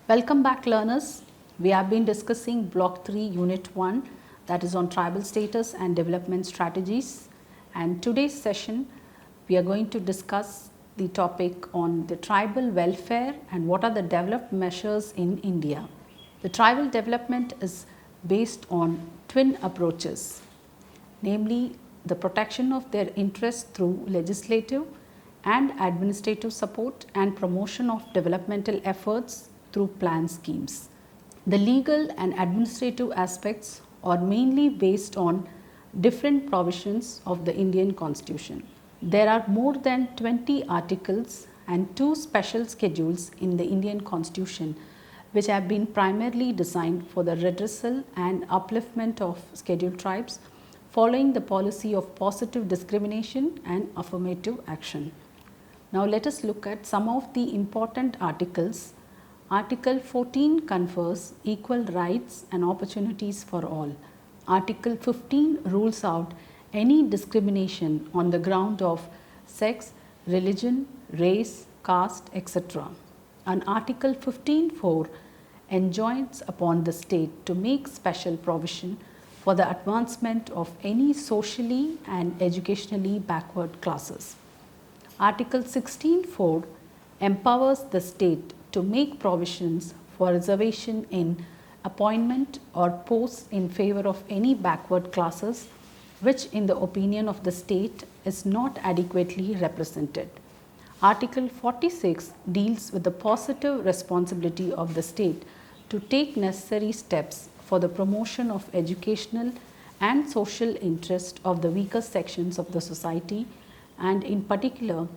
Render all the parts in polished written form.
Welcome back, learners. We have been discussing Block 3 Unit 1, that is on tribal status and development strategies, and today's session we are going to discuss the topic on the tribal welfare and what are the developed measures in India. The tribal development is based on twin approaches, namely the protection of their interests through legislative and administrative support and promotion of developmental efforts through plan schemes. The legal and administrative aspects are mainly based on different provisions of the Indian Constitution. There are more than 20 articles and 2 special schedules in the Indian Constitution which have been primarily designed for the redressal and upliftment of scheduled tribes following the policy of positive discrimination and affirmative action. Now let us look at some of the important articles. Article 14 confers equal rights and opportunities for all. Article 15 rules out any discrimination on the ground of sex, religion, race, caste, etc. And Article 15(4) enjoins upon the state to make special provision for the advancement of any socially and educationally backward classes. Article 16(4) empowers the state to make provisions for reservation in appointment or posts in favor of any backward classes which in the opinion of the state is not adequately represented. Article 46 deals with the positive responsibility of the state to take necessary steps for the promotion of educational and social interest of the weaker sections of the society, and in particular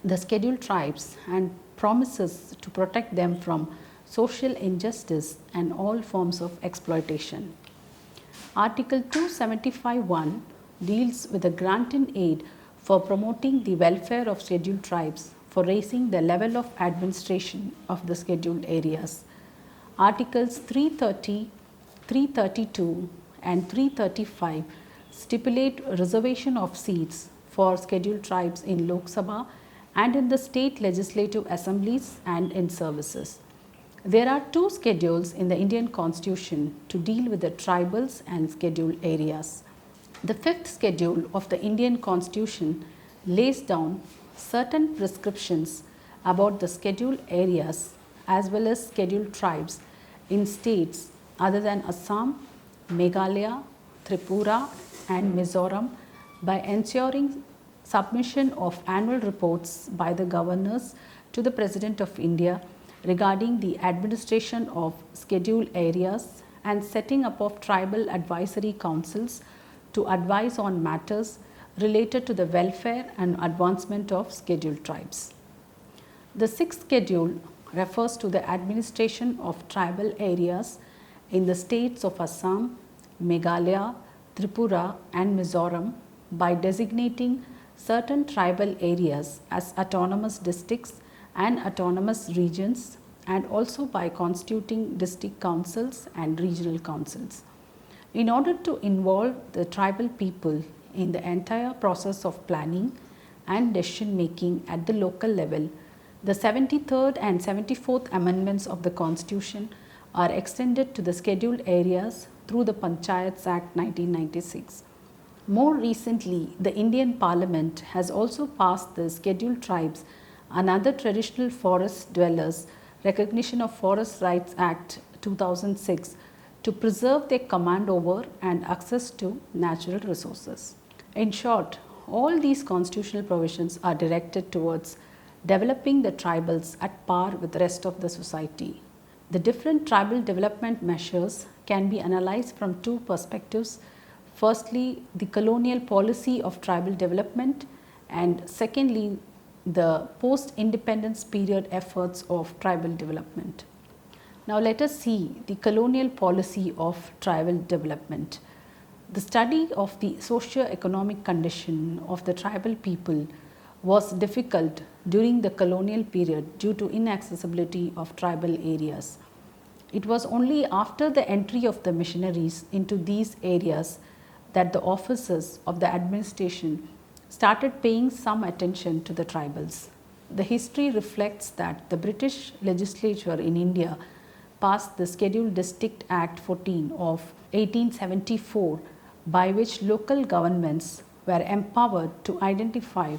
the scheduled tribes, and promises to protect them from social injustice and all forms of exploitation. Article 275(1) deals with the grant in aid for promoting the welfare of scheduled tribes for raising the level of administration of the scheduled areas. Articles 330, 332 and 335 stipulate reservation of seats for scheduled tribes in Lok Sabha and in the state legislative assemblies and in services. There are 2 schedules in the Indian Constitution to deal with the tribals and scheduled areas. The 5th schedule of the Indian Constitution lays down certain prescriptions about the scheduled areas as well as scheduled tribes in states other than Assam, Meghalaya, Tripura and Mizoram by ensuring submission of annual reports by the governors to the President of India regarding the administration of scheduled areas and setting up of tribal advisory councils to advise on matters related to the welfare and advancement of scheduled tribes. The 6th schedule refers to the administration of tribal areas in the states of Assam, Meghalaya, Tripura and Mizoram by designating certain tribal areas as autonomous districts and autonomous regions, and also by constituting district councils and regional councils. In order to involve the tribal people in the entire process of planning and decision making at the local level, the 73rd and 74th amendments of the Constitution are extended to the scheduled areas through the Panchayats Act 1996. More recently, the Indian Parliament has also passed the Scheduled Tribes and Other Traditional Forest Dwellers Recognition of Forest Rights Act 2006 to preserve their command over and access to natural resources. In short, all these constitutional provisions are directed towards developing the tribals at par with the rest of the society. The different tribal development measures can be analyzed from 2 perspectives. Firstly, the colonial policy of tribal development, and secondly, the post-independence period efforts of tribal development. Now let us see the colonial policy of tribal development. The study of the socio-economic condition of the tribal people was difficult during the colonial period due to inaccessibility of tribal areas. It was only after the entry of the missionaries into these areas that the officers of the administration started paying some attention to the tribals. The history reflects that the British legislature in India passed the Scheduled District Act 14 of 1874, by which local governments were empowered to identify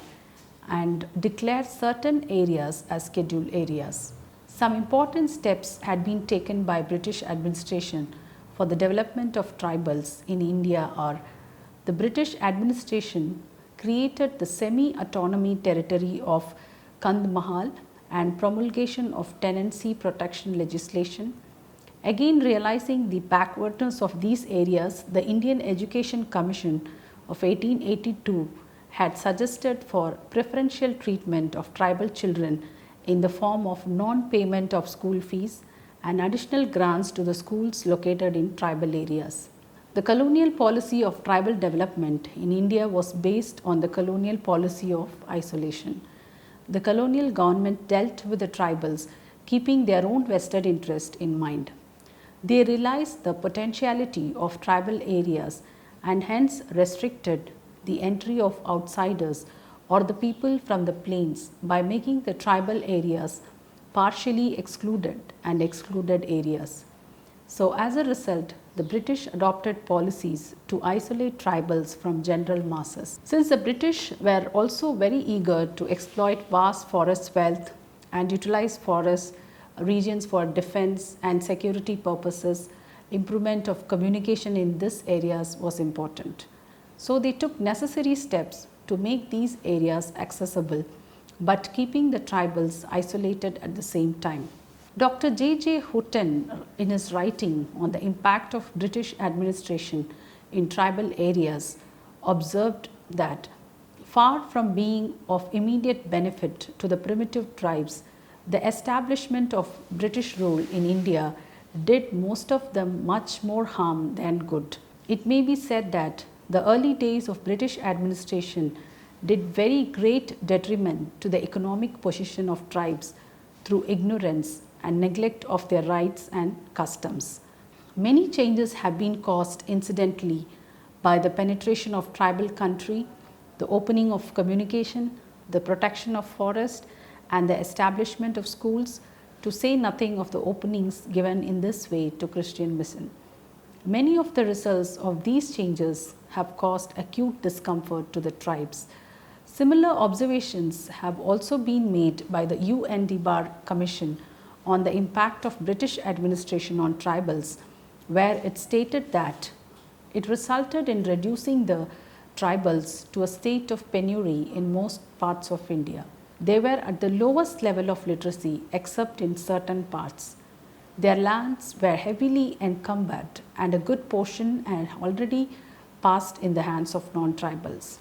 and declare certain areas as scheduled areas. Some important steps had been taken by British administration for the development of tribals in India are: the British administration created the semi-autonomy territory of Kandahar and promulgation of tenancy protection legislation. Again, realizing the backwardness of these areas, the Indian Education Commission of 1882 had suggested for preferential treatment of tribal children in the form of non-payment of school fees and additional grants to the schools located in tribal areas. The colonial policy of tribal development in India was based on the colonial policy of isolation. The colonial government dealt with the tribals, keeping their own vested interest in mind. They realized the potentiality of tribal areas and hence restricted the entry of outsiders or the people from the plains by making the tribal areas partially excluded and excluded areas. So, as a result, the British adopted policies to isolate tribals from general masses. Since the British were also very eager to exploit vast forest wealth and utilize forest regions for defense and security purposes, improvement of communication in these areas was important. So, they took necessary steps to make these areas accessible, but keeping the tribals isolated at the same time. Dr. J.J. Houghton, in his writing on the impact of British administration in tribal areas, observed that far from being of immediate benefit to the primitive tribes, the establishment of British rule in India did most of them much more harm than good. It may be said that the early days of British administration did very great detriment to the economic position of tribes through ignorance and neglect of their rights and customs. Many changes have been caused incidentally by the penetration of tribal country, the opening of communication, the protection of forest, and the establishment of schools, to say nothing of the openings given in this way to Christian mission. Many of the results of these changes have caused acute discomfort to the tribes. Similar observations have also been made by the UN DBAR Commission on the impact of British administration on tribals, where it stated that it resulted in reducing the tribals to a state of penury in most parts of India. They were at the lowest level of literacy except in certain parts. Their lands were heavily encumbered and a good portion had already passed in the hands of non-tribals.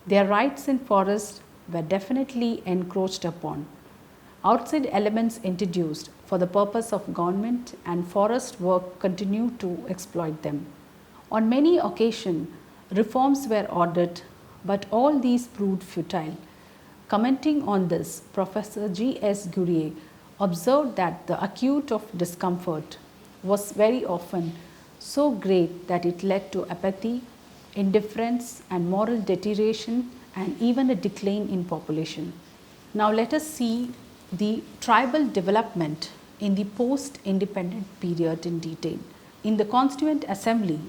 Their rights in forests were definitely encroached upon. Outside elements introduced for the purpose of government and forest work continued to exploit them. On many occasions, reforms were ordered, but all these proved futile. Commenting on this, Professor G.S. Gurye observed that the acute of discomfort was very often so great that it led to apathy, indifference, and moral deterioration, and even a decline in population. Now let us see the tribal development in the post-independent period in detail. In the Constituent Assembly,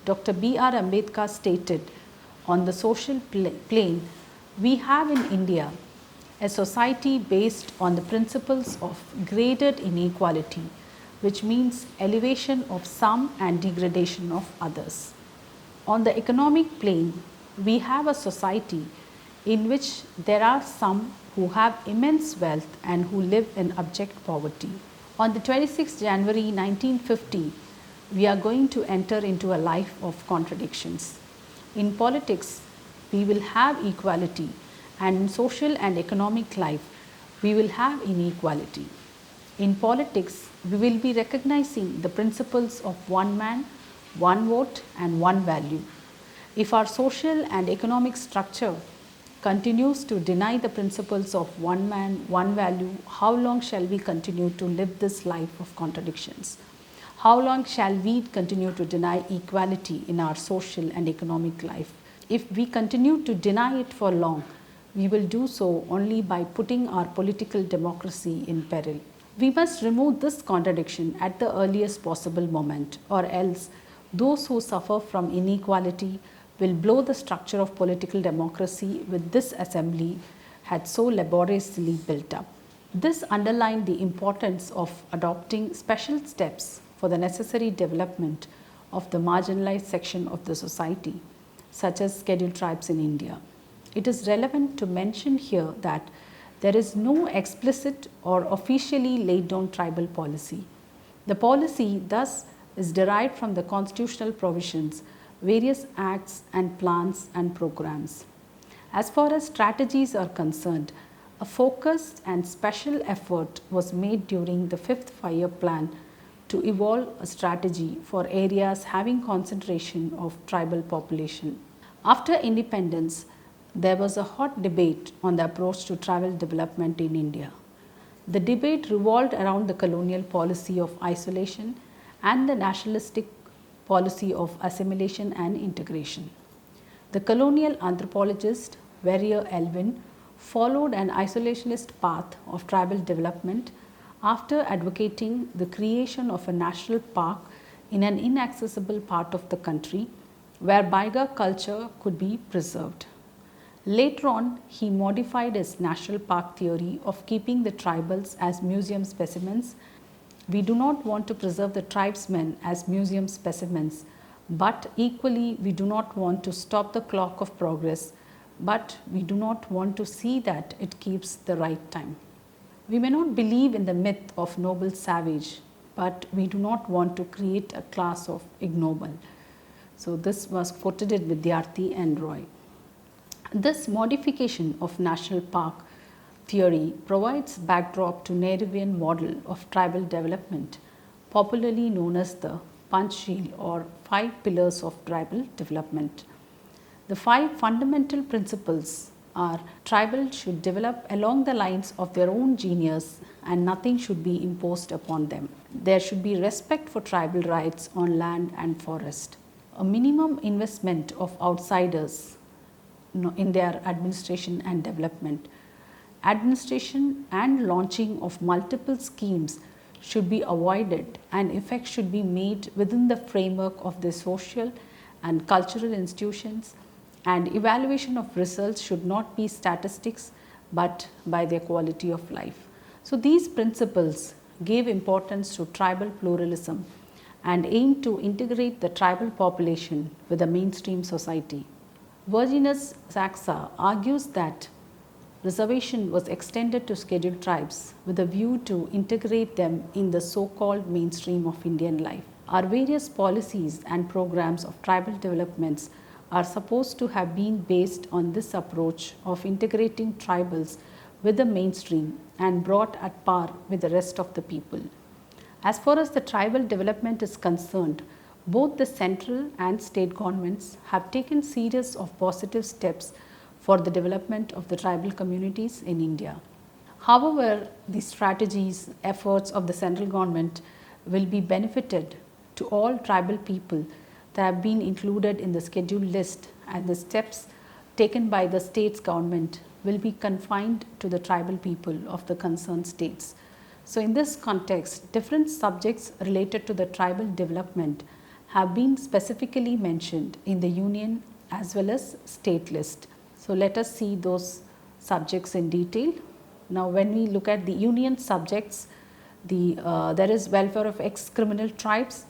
Dr. B.R. Ambedkar stated, on the social plane, we have in India a society based on the principles of graded inequality, which means elevation of some and degradation of others. On the economic plane, we have a society in which there are some who have immense wealth and who live in abject poverty. On the 26th January 1950, we are going to enter into a life of contradictions. In politics, we will have equality, and in social and economic life, we will have inequality. In politics, we will be recognizing the principles of one man, one vote, and one value. If our social and economic structure continues to deny the principles of one man, one value, how long shall we continue to live this life of contradictions? How long shall we continue to deny equality in our social and economic life? If we continue to deny it for long, we will do so only by putting our political democracy in peril. We must remove this contradiction at the earliest possible moment, or else those who suffer from inequality will blow the structure of political democracy which this assembly had so laboriously built up. This underlined the importance of adopting special steps for the necessary development of the marginalized section of the society, such as scheduled tribes in India. It is relevant to mention here that there is no explicit or officially laid down tribal policy. The policy thus is derived from the constitutional provisions, various acts and plans and programs. As far as strategies are concerned, a focused and special effort was made during the 5th 5-year plan to evolve a strategy for areas having concentration of tribal population. After independence, there was a hot debate on the approach to tribal development in India. The debate revolved around the colonial policy of isolation and the nationalistic policy of assimilation and integration. The colonial anthropologist Warrior Elwin followed an isolationist path of tribal development after advocating the creation of a national park in an inaccessible part of the country where Baiga culture could be preserved. Later on, he modified his national park theory of keeping the tribals as museum specimens. We do not want to preserve the tribesmen as museum specimens, but equally we do not want to stop the clock of progress, but we do not want to see that it keeps the right time. We may not believe in the myth of noble savage, but we do not want to create a class of ignoble. So this was quoted in Vidyarthi and Roy. This modification of national park theory provides backdrop to Nehruvian model of tribal development, popularly known as the Panchsheel or 5 pillars of tribal development. The 5 fundamental principles are: tribal should develop along the lines of their own genius and nothing should be imposed upon them. There should be respect for tribal rights on land and forest. A minimum investment of outsiders in their administration and development. Administration and launching of multiple schemes should be avoided and effect should be made within the framework of the social and cultural institutions, and evaluation of results should not be statistics but by their quality of life. So these principles gave importance to tribal pluralism and aimed to integrate the tribal population with the mainstream society. Virginus Saxa argues that reservation was extended to scheduled tribes with a view to integrate them in the so-called mainstream of Indian life. Our various policies and programs of tribal developments are supposed to have been based on this approach of integrating tribals with the mainstream and brought at par with the rest of the people. As far as the tribal development is concerned, both the central and state governments have taken series of positive steps for the development of the tribal communities in India. However, the strategies, efforts of the central government will be benefited to all tribal people that have been included in the scheduled list, and the steps taken by the state's government will be confined to the tribal people of the concerned states. So in this context, different subjects related to the tribal development have been specifically mentioned in the union as well as state list. So let us see those subjects in detail. Now when we look at the union subjects, there is welfare of ex-criminal tribes,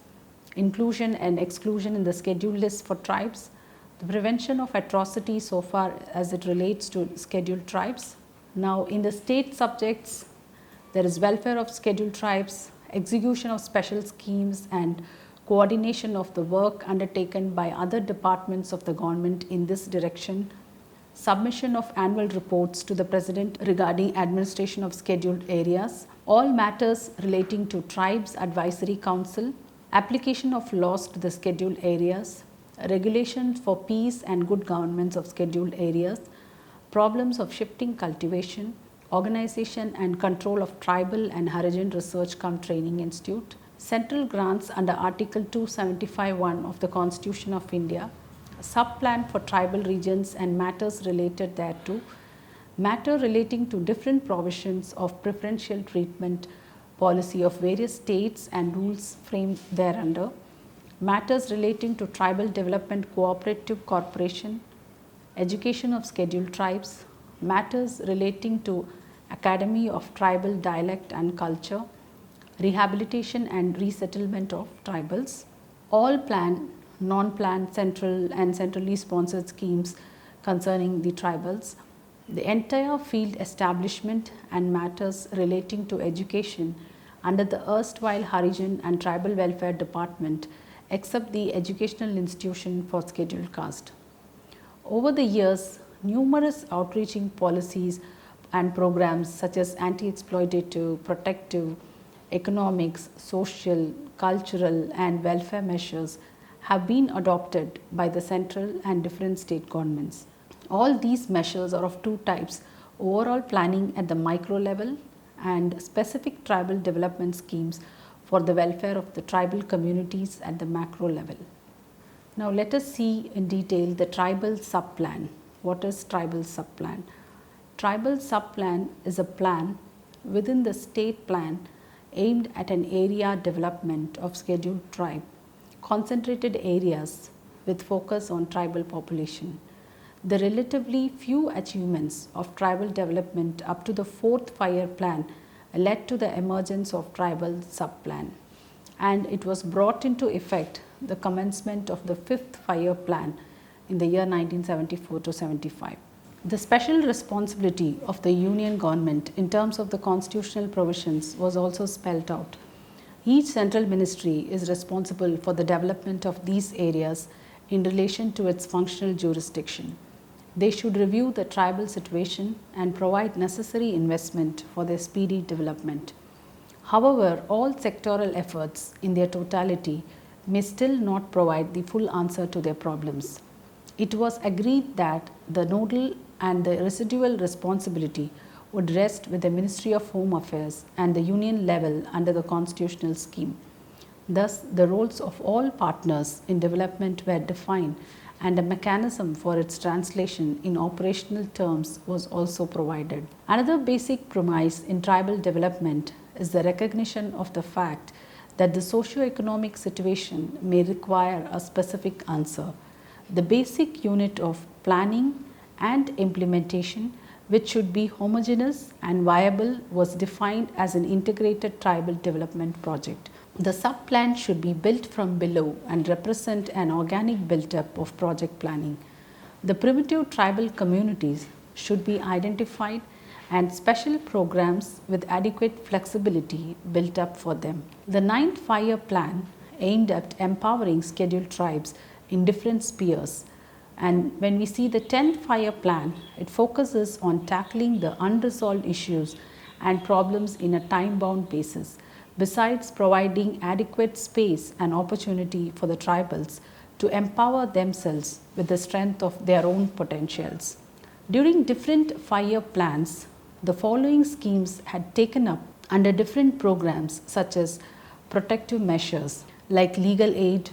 inclusion and exclusion in the scheduled list for tribes, the prevention of atrocity so far as it relates to scheduled tribes. Now in the state subjects, there is welfare of scheduled tribes, execution of special schemes and coordination of the work undertaken by other departments of the government in this direction, submission of annual reports to the President regarding administration of scheduled areas, all matters relating to Tribes Advisory Council, application of laws to the scheduled areas, regulations for peace and good governance of scheduled areas, problems of shifting cultivation, organization and control of Tribal and Harijan Research cum Training Institute, central grants under Article 275(1) of the Constitution of India, sub-plan for tribal regions and matters related thereto, matter relating to different provisions of preferential treatment policy of various states and rules framed thereunder, matters relating to tribal development cooperative corporation, education of scheduled tribes, matters relating to Academy of Tribal Dialect and Culture, rehabilitation and resettlement of tribals, all planned, non-planned central and centrally sponsored schemes concerning the tribals, the entire field establishment and matters relating to education under the erstwhile Harijan and Tribal Welfare Department except the Educational Institution for Scheduled Caste. Over the years, numerous outreaching policies and programs such as anti-exploitative, protective, economics, social, cultural and welfare measures have been adopted by the central and different state governments. All these measures are of two types: overall planning at the micro level and specific tribal development schemes for the welfare of the tribal communities at the macro level. Now let us see in detail the tribal sub-plan. What is tribal sub-plan? Tribal sub-plan is a plan within the state plan aimed at an area development of scheduled tribe, concentrated areas with focus on tribal population. The relatively few achievements of tribal development up to the fourth 5-year plan led to the emergence of tribal sub-plan, and it was brought into effect the commencement of the fifth 5-year plan in the year 1974 to 75. The special responsibility of the Union government in terms of the constitutional provisions was also spelled out. Each central ministry is responsible for the development of these areas in relation to its functional jurisdiction. They should review the tribal situation and provide necessary investment for their speedy development. However, all sectoral efforts in their totality may still not provide the full answer to their problems. It was agreed that the nodal and the residual responsibility would rest with the Ministry of Home Affairs and the Union level under the constitutional scheme. Thus, the roles of all partners in development were defined, and a mechanism for its translation in operational terms was also provided. Another basic premise in tribal development is the recognition of the fact that the socio-economic situation may require a specific answer. The basic unit of planning and implementation, which should be homogeneous and viable, was defined as an integrated tribal development project. The sub-plan should be built from below and represent an organic build-up of project planning. The primitive tribal communities should be identified and special programs with adequate flexibility built up for them. The 9th 5-year plan aimed at empowering scheduled tribes in different spheres, and when we see the 10th 5-year plan, it focuses on tackling the unresolved issues and problems in a time-bound basis, besides providing adequate space and opportunity for the tribals to empower themselves with the strength of their own potentials. During different 5-year plans, the following schemes had taken up under different programs such as protective measures like legal aid,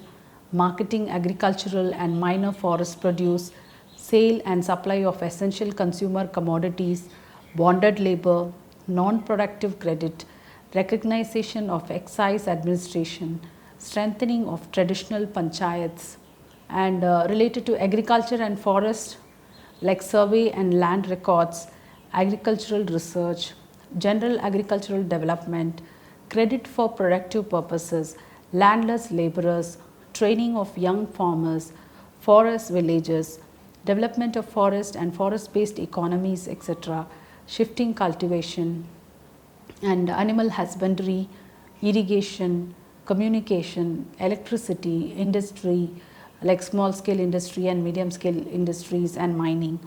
marketing agricultural and minor forest produce, sale and supply of essential consumer commodities, bonded labor, non-productive credit, recognition of excise administration, strengthening of traditional panchayats, and related to agriculture and forest like survey and land records, agricultural research, general agricultural development, credit for productive purposes, landless laborers, training of young farmers, forest villages, development of forest and forest-based economies, etc., shifting cultivation, and animal husbandry, irrigation, communication, electricity, industry like small scale industry and medium scale industries, and mining.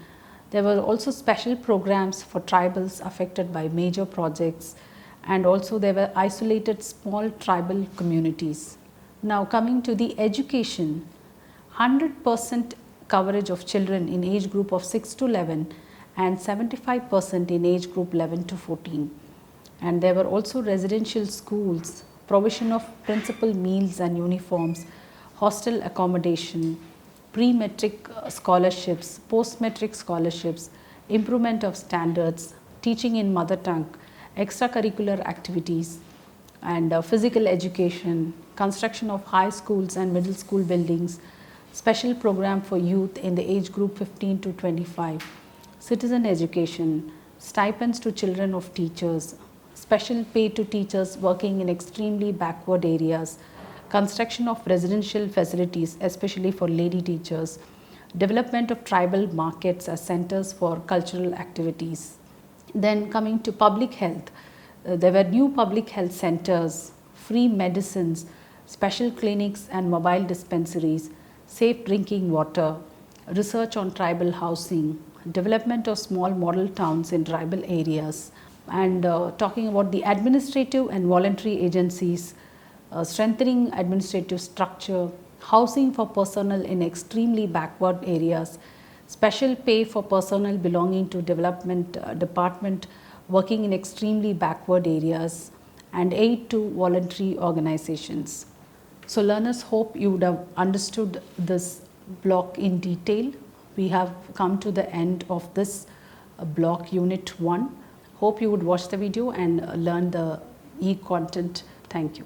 There were also special programs for tribals affected by major projects, and also there were isolated small tribal communities. Now coming to the education, 100% coverage of children in age group of 6 to 11 and 75% in age group 11 to 14. And there were also residential schools, provision of principal meals and uniforms, hostel accommodation, pre-metric scholarships, post-metric scholarships, improvement of standards, teaching in mother tongue, extracurricular activities, and physical education, construction of high schools and middle school buildings, special program for youth in the age group 15 to 25, citizen education, stipends to children of teachers, special pay to teachers working in extremely backward areas, construction of residential facilities especially for lady teachers, development of tribal markets as centers for cultural activities. Then coming to public health, there were new public health centers, free medicines, special clinics and mobile dispensaries, safe drinking water, research on tribal housing, development of small model towns in tribal areas, and talking about the administrative and voluntary agencies, strengthening administrative structure, housing for personnel in extremely backward areas, special pay for personnel belonging to development department working in extremely backward areas, and aid to voluntary organizations. So learners, hope you would have understood this block in detail. We have come to the end of this block unit 1. Hope you would watch the video and learn the e-content. Thank you.